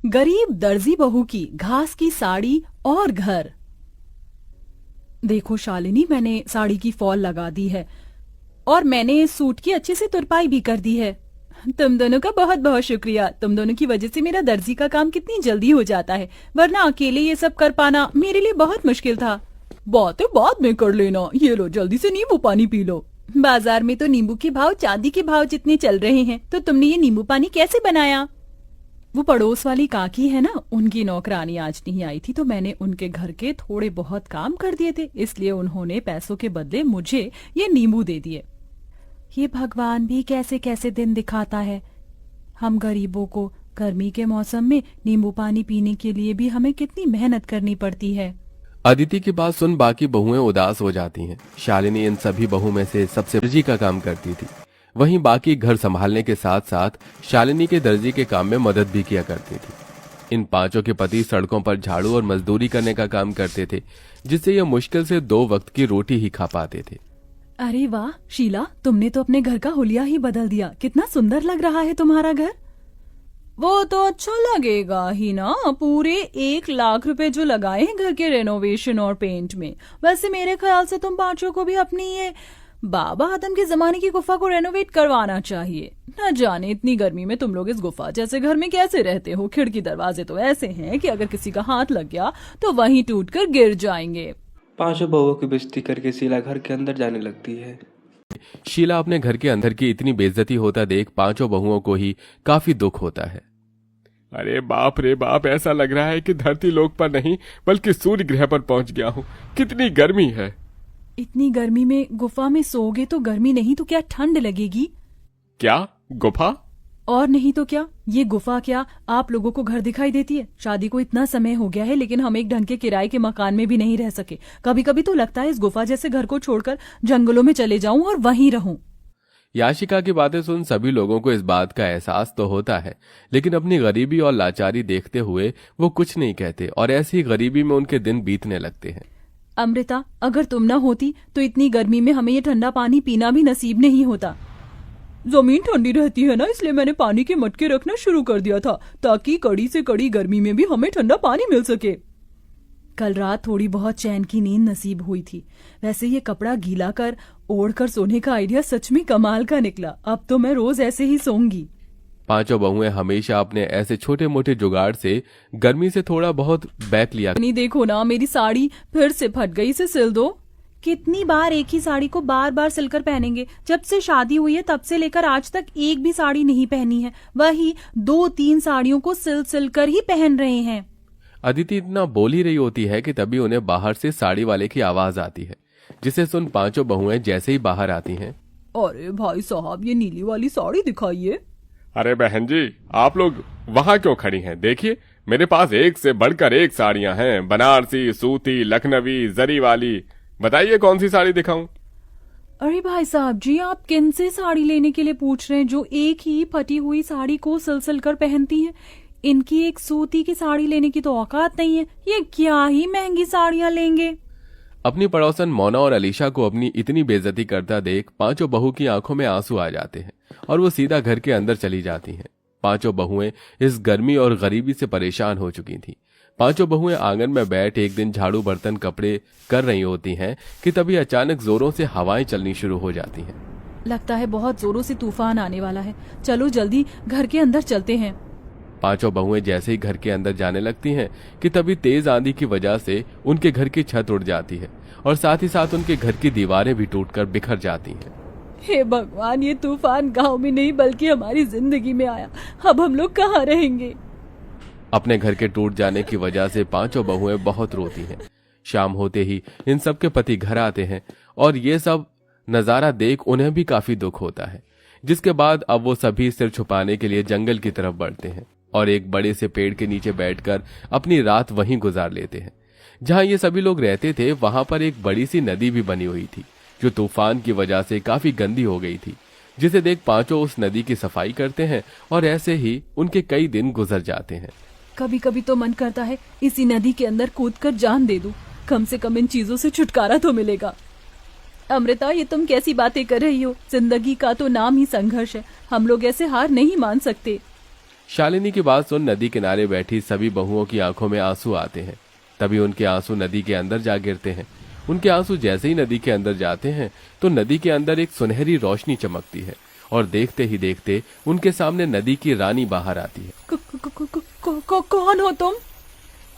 गरीब दर्जी बहू की घास की साड़ी और घर। देखो शालिनी, मैंने साड़ी की फॉल लगा दी है और मैंने सूट की अच्छे से तुरपाई भी कर दी है। तुम दोनों का बहुत बहुत शुक्रिया। तुम दोनों की वजह से मेरा दर्जी का काम कितनी जल्दी हो जाता है, वरना अकेले ये सब कर पाना मेरे लिए बहुत मुश्किल था। बातें बाद में कर लेना, ये लो जल्दी से नींबू पानी पी लो। बाजार में तो नींबू के भाव चांदी के भाव जितने चल रहे हैं, तो तुमने ये नींबू पानी कैसे बनाया? वो पड़ोस वाली काकी है ना, उनकी नौकरानी आज नहीं आई थी, तो मैंने उनके घर के थोड़े बहुत काम कर दिए थे, इसलिए उन्होंने पैसों के बदले मुझे ये नींबू दे दिए। ये भगवान भी कैसे कैसे दिन दिखाता है। हम गरीबों को गर्मी के मौसम में नींबू पानी पीने के लिए भी हमें कितनी मेहनत करनी पड़ती है। अदिति की बात सुन बाकी बहुएं उदास हो जाती हैं। शालिनी इन सभी बहू में से सबसे दर्जी का काम करती थी। वहीं बाकी घर संभालने के साथ साथ शालिनी के दर्जी के काम में मदद भी किया करती थी। इन पांचों के पति सड़कों पर झाड़ू और मजदूरी करने का काम करते थे, जिससे ये मुश्किल से 2 वक्त की रोटी ही खा पाते थे। अरे वाह शीला, तुमने तो अपने घर का हुलिया ही बदल दिया। कितना सुंदर लग रहा है तुम्हारा घर। वो तो अच्छा लगेगा ही ना, पूरे 1 लाख रुपए जो लगाए हैं घर के रेनोवेशन और पेंट में। वैसे मेरे ख्याल से तुम पांचों को भी अपनी ये बाबा आदम के जमाने की गुफा को रेनोवेट करवाना चाहिए। न जाने इतनी गर्मी में तुम लोग इस गुफा जैसे घर में कैसे रहते हो। खिड़की दरवाजे तो ऐसे हैं कि अगर किसी का हाथ लग गया तो वहीं टूटकर गिर जाएंगे। पांचों बहुओं की बेइज्जती करके शीला घर के अंदर जाने लगती है। शीला अपने घर के अंदर की इतनी बेइज्जती होता देख पांचों बहुओं को ही काफी दुख होता है। अरे बाप रे बाप, ऐसा लग रहा है कि धरती लोक पर नहीं बल्कि सूर्य ग्रह पर पहुंच गया हूँ। कितनी गर्मी है। इतनी गर्मी में गुफा में सोओगे तो गर्मी नहीं तो क्या ठंड लगेगी? क्या गुफा? और नहीं तो क्या, ये गुफा क्या आप लोगों को घर दिखाई देती है? शादी को इतना समय हो गया है लेकिन हम एक ढंग के किराए के मकान में भी नहीं रह सके। कभी कभी तो लगता है इस गुफा जैसे घर को छोड़कर जंगलों में चले जाऊं और वहीं रहूं। याशिका की बातें सुन सभी लोगों को इस बात का एहसास तो होता है, लेकिन अपनी गरीबी और लाचारी देखते हुए वो कुछ नहीं कहते और ऐसी ही गरीबी में उनके दिन बीतने लगते हैं। अमृता, अगर तुम न होती तो इतनी गर्मी में हमें ये ठंडा पानी पीना भी नसीब नहीं होता। जमीन ठंडी रहती है ना, इसलिए मैंने पानी के मटके रखना शुरू कर दिया था ताकि कड़ी से कड़ी गर्मी में भी हमें ठंडा पानी मिल सके। कल रात थोड़ी बहुत चैन की नींद नसीब हुई थी। वैसे ये कपड़ा गीला कर ओढ़ कर सोने का आइडिया सच में कमाल का निकला। अब तो मैं रोज ऐसे ही सोऊंगी। पांचों बहुएं हमेशा अपने ऐसे छोटे मोटे जुगाड़ से गर्मी से थोड़ा बहुत बैक लिया। नहीं देखो ना, मेरी साड़ी फिर से फट गई, इसे सिल दो। कितनी बार एक ही साड़ी को बार बार सिलकर पहनेंगे? जब से शादी हुई है तब से लेकर आज तक एक भी साड़ी नहीं पहनी है। वही 2-3 साड़ियों को सिल कर ही पहन रहे हैं। अदिति इतना बोल ही रही होती है कि तभी उन्हें बाहर से साड़ी वाले की आवाज आती है, जिसे सुन पांचों बहुएं जैसे ही बाहर आती हैं। अरे भाई साहब, ये नीली वाली साड़ी दिखाइए। अरे बहन जी, आप लोग वहाँ क्यों खड़ी हैं? देखिए मेरे पास एक से बढ़कर एक साड़ियाँ हैं, बनारसी, सूती, लखनवी, जरी वाली। बताइए कौन सी साड़ी दिखाऊं? अरे भाई साहब जी, आप किन से साड़ी लेने के लिए पूछ रहे हैं जो एक ही फटी हुई साड़ी को सिल कर पहनती हैं? इनकी एक सूती की साड़ी लेने की तो औकात नहीं है। ये क्या ही महंगी साड़ियां लेंगे। अपनी पड़ोसन मोना और अलीशा को अपनी इतनी बेइज्जती करता देख पांचों बहू की आंखों में आंसू आ जाते हैं और वो सीधा घर के अंदर चली जाती हैं। पांचों बहुएं इस गर्मी और गरीबी से परेशान हो चुकी थीं। पांचों बहुएं आंगन में बैठ एक दिन झाड़ू बर्तन कपड़े कर रही होती हैं कि तभी अचानक जोरों से हवाएं चलनी शुरू हो जाती हैं। लगता है बहुत जोरों से तूफान आने वाला है। चलो जल्दी घर के अंदर चलते हैं। पांचों बहुएं जैसे ही घर के अंदर जाने लगती हैं कि तभी तेज आंधी की वजह से उनके घर की छत उड़ जाती है और साथ ही साथ उनके घर की दीवारें भी टूटकर बिखर जाती हैं। हे भगवान, ये तूफान गांव में नहीं बल्कि हमारी जिंदगी में आया। अब हम लोग कहाँ रहेंगे? अपने घर के टूट जाने की वजह से पांचों बहुएं बहुत रोती हैं। शाम होते ही इन सब के पति घर आते हैं और ये सब नजारा देख उन्हें भी काफी दुख होता है, जिसके बाद अब वो सभी सिर छुपाने के लिए जंगल की तरफ बढ़ते हैं और एक बड़े से पेड़ के नीचे बैठकर अपनी रात वहीं गुजार लेते हैं। जहां ये सभी लोग रहते थे वहां पर एक बड़ी सी नदी भी बनी हुई थी जो तूफान की वजह से काफी गंदी हो गई थी, जिसे देख पांचों उस नदी की सफाई करते हैं और ऐसे ही उनके कई दिन गुजर जाते हैं। कभी कभी तो मन करता है इसी नदी के अंदर कूदकर जान दे दूं, कम से कम इन चीजों से छुटकारा तो मिलेगा। अमृता, ये तुम कैसी बातें कर रही हो? जिंदगी का तो नाम ही संघर्ष है। हम लोग ऐसे हार नहीं मान सकते। शालिनी की बात सुन नदी किनारे बैठी सभी बहुओं की आंखों में आंसू आते हैं। तभी उनके आंसू नदी के अंदर जा गिरते हैं। उनके आंसू जैसे ही नदी के अंदर जाते हैं तो नदी के अंदर एक सुनहरी रोशनी चमकती है और देखते ही देखते उनके सामने नदी की रानी बाहर आती है। कौन हो तुम?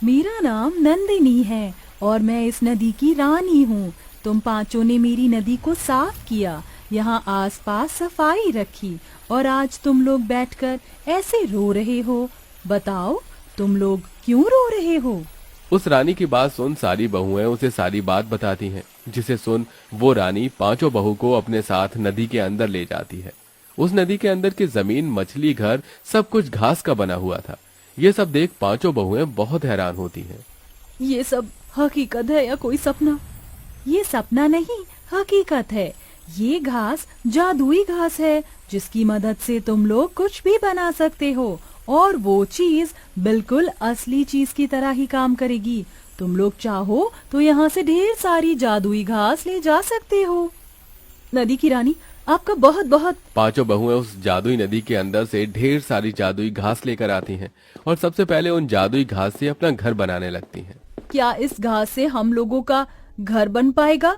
मेरा नाम नंदिनी है और मैं इस नदी की रानी हूँ। तुम पांचों ने मेरी नदी को साफ किया, यहाँ आसपास सफाई रखी और आज तुम लोग बैठकर ऐसे रो रहे हो। बताओ तुम लोग क्यों रो रहे हो? उस रानी की बात सुन सारी बहुएं उसे सारी बात बताती हैं, जिसे सुन वो रानी पांचों बहू को अपने साथ नदी के अंदर ले जाती है। उस नदी के अंदर की जमीन, मछली, घर सब कुछ घास का बना हुआ था। ये सब देख पांचों बहुएं बहुत हैरान होती हैं। ये सब हकीकत है या कोई सपना? ये सपना नहीं, हकीकत है। ये घास जादुई घास है जिसकी मदद से तुम लोग कुछ भी बना सकते हो और वो चीज बिल्कुल असली चीज की तरह ही काम करेगी। तुम लोग चाहो तो यहाँ से ढेर सारी जादुई घास ले जा सकते हो। नदी की रानी आपका बहुत बहुत। पांचों बहुएं उस जादुई नदी के अंदर से ढेर सारी जादुई घास लेकर आती हैं और सबसे पहले उन जादुई घास से अपना घर बनाने लगती हैं। क्या इस घास से हम लोगों का घर बन पाएगा?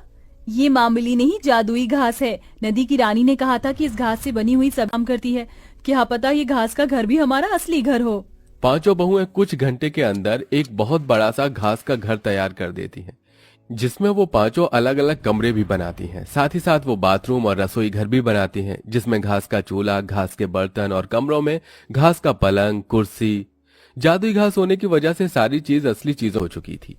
ये मामूली नहीं जादुई घास है। नदी की रानी ने कहा था कि इस घास से बनी हुई सब काम करती है। क्या पता ये घास का घर भी हमारा असली घर हो। पांचों बहुएं कुछ घंटे के अंदर एक बहुत बड़ा सा घास का घर तैयार कर देती हैं, जिसमें वो पांचों अलग अलग कमरे भी बनाती हैं। साथ ही साथ वो बाथरूम और रसोई घर भी बनाती हैं, जिसमें घास का चूल्हा, घास के बर्तन और कमरों में घास का पलंग, कुर्सी। जादुई घास होने की वजह से सारी चीज असली चीज हो चुकी थी।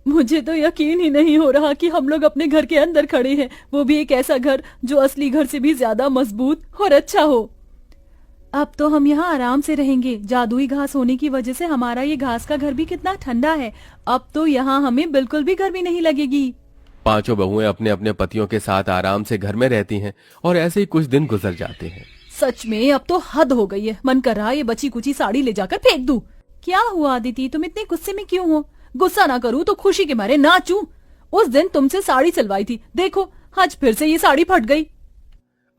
मुझे तो यकीन ही नहीं हो रहा कि हम लोग अपने घर के अंदर खड़े हैं, वो भी एक ऐसा घर जो असली घर से भी ज्यादा मजबूत और अच्छा हो। अब तो हम यहाँ आराम से रहेंगे। जादुई घास होने की वजह से हमारा ये घास का घर भी कितना ठंडा है। अब तो यहाँ हमें बिल्कुल भी गर्मी नहीं लगेगी। पांचों बहुएं अपने अपने पतियों के साथ आराम से घर में रहती हैं और ऐसे ही कुछ दिन गुजर जाते हैं। सच में अब तो हद हो गई है। मन कर रहा है ये बची कुची साड़ी ले जाकर फेंक दूं। क्या हुआ अदिति, तुम इतने गुस्से में क्यों हो? गुस्सा ना करूं तो खुशी के मारे नाचूं। उस दिन तुमसे साड़ी सिलवाई थी, देखो आज फिर से ये साड़ी फट गई।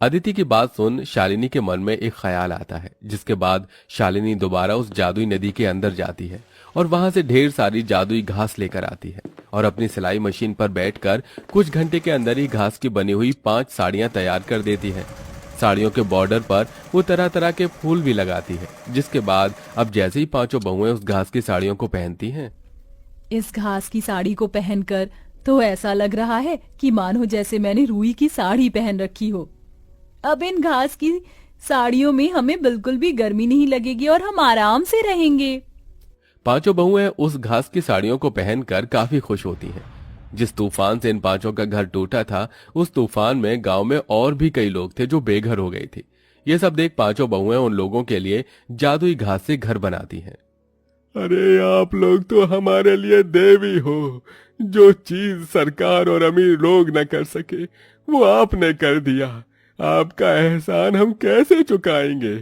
अदिति की बात सुन शालिनी के मन में एक ख्याल आता है, जिसके बाद शालिनी दोबारा उस जादुई नदी के अंदर जाती है और वहां से ढेर सारी जादुई घास लेकर आती है और अपनी सिलाई मशीन पर बैठकर कुछ घंटे के अंदर ही घास की बनी हुई 5 साड़ियां तैयार कर देती है। साड़ियों के बॉर्डर पर वो तरह तरह के फूल भी लगाती है, जिसके बाद अब जैसे ही पांचों बहुएं उस घास की साड़ियों को पहनती हैं, इस घास की साड़ी को पहनकर तो ऐसा लग रहा है कि मानो जैसे मैंने रुई की साड़ी पहन रखी हो। अब इन घास की साड़ियों में हमें बिल्कुल भी गर्मी नहीं लगेगी और हम आराम से रहेंगे। पांचों बहुएं उस घास की साड़ियों को पहनकर काफी खुश होती हैं। जिस तूफान से इन पांचों का घर टूटा था, उस तूफान में गांव में और भी कई लोग थे जो बेघर हो गए थे। ये सब देख पांचों बहुएं उन लोगों के लिए जादुई घास से घर बनाती हैं। अरे आप लोग तो हमारे लिए देवी हो। जो चीज सरकार और अमीर लोग न कर सके वो आपने कर दिया। आपका एहसान हम कैसे चुकाएंगे?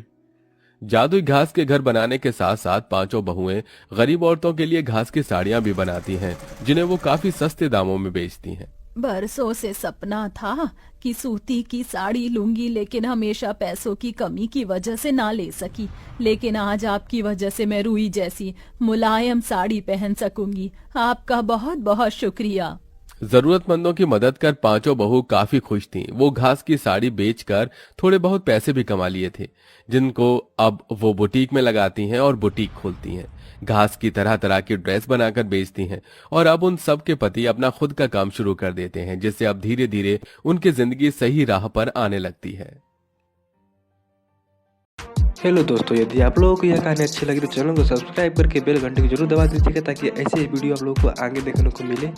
जादुई घास के घर बनाने के साथ साथ पांचों बहुएं गरीब औरतों के लिए घास की साड़ियां भी बनाती हैं, जिन्हें वो काफी सस्ते दामों में बेचती हैं। बरसों से सपना था कि सूती की साड़ी लूंगी, लेकिन हमेशा पैसों की कमी की वजह से ना ले सकी। लेकिन आज आपकी वजह से मैं रुई जैसी मुलायम साड़ी पहन सकूंगी। आपका बहुत बहुत शुक्रिया। जरूरतमंदों की मदद कर पांचों बहू काफी खुश थीं। वो घास की साड़ी बेचकर थोड़े बहुत पैसे भी कमा लिए थे, जिनको अब वो बुटीक में लगाती हैं और बुटीक खोलती हैं। घास की तरह तरह की ड्रेस बनाकर बेचती हैं और अब उन सब के पति अपना खुद का काम शुरू कर देते हैं, जिससे अब धीरे धीरे उनकी जिंदगी सही राह पर आने लगती है। हेलो दोस्तों, यदि आप लोगों को यह कहानी अच्छी लगी तो चैनल को सब्सक्राइब करके बेल घंटे को जरूर दबा दीजिएगा, ताकि ऐसे ही वीडियो आप लोगों को आगे देखने को मिले।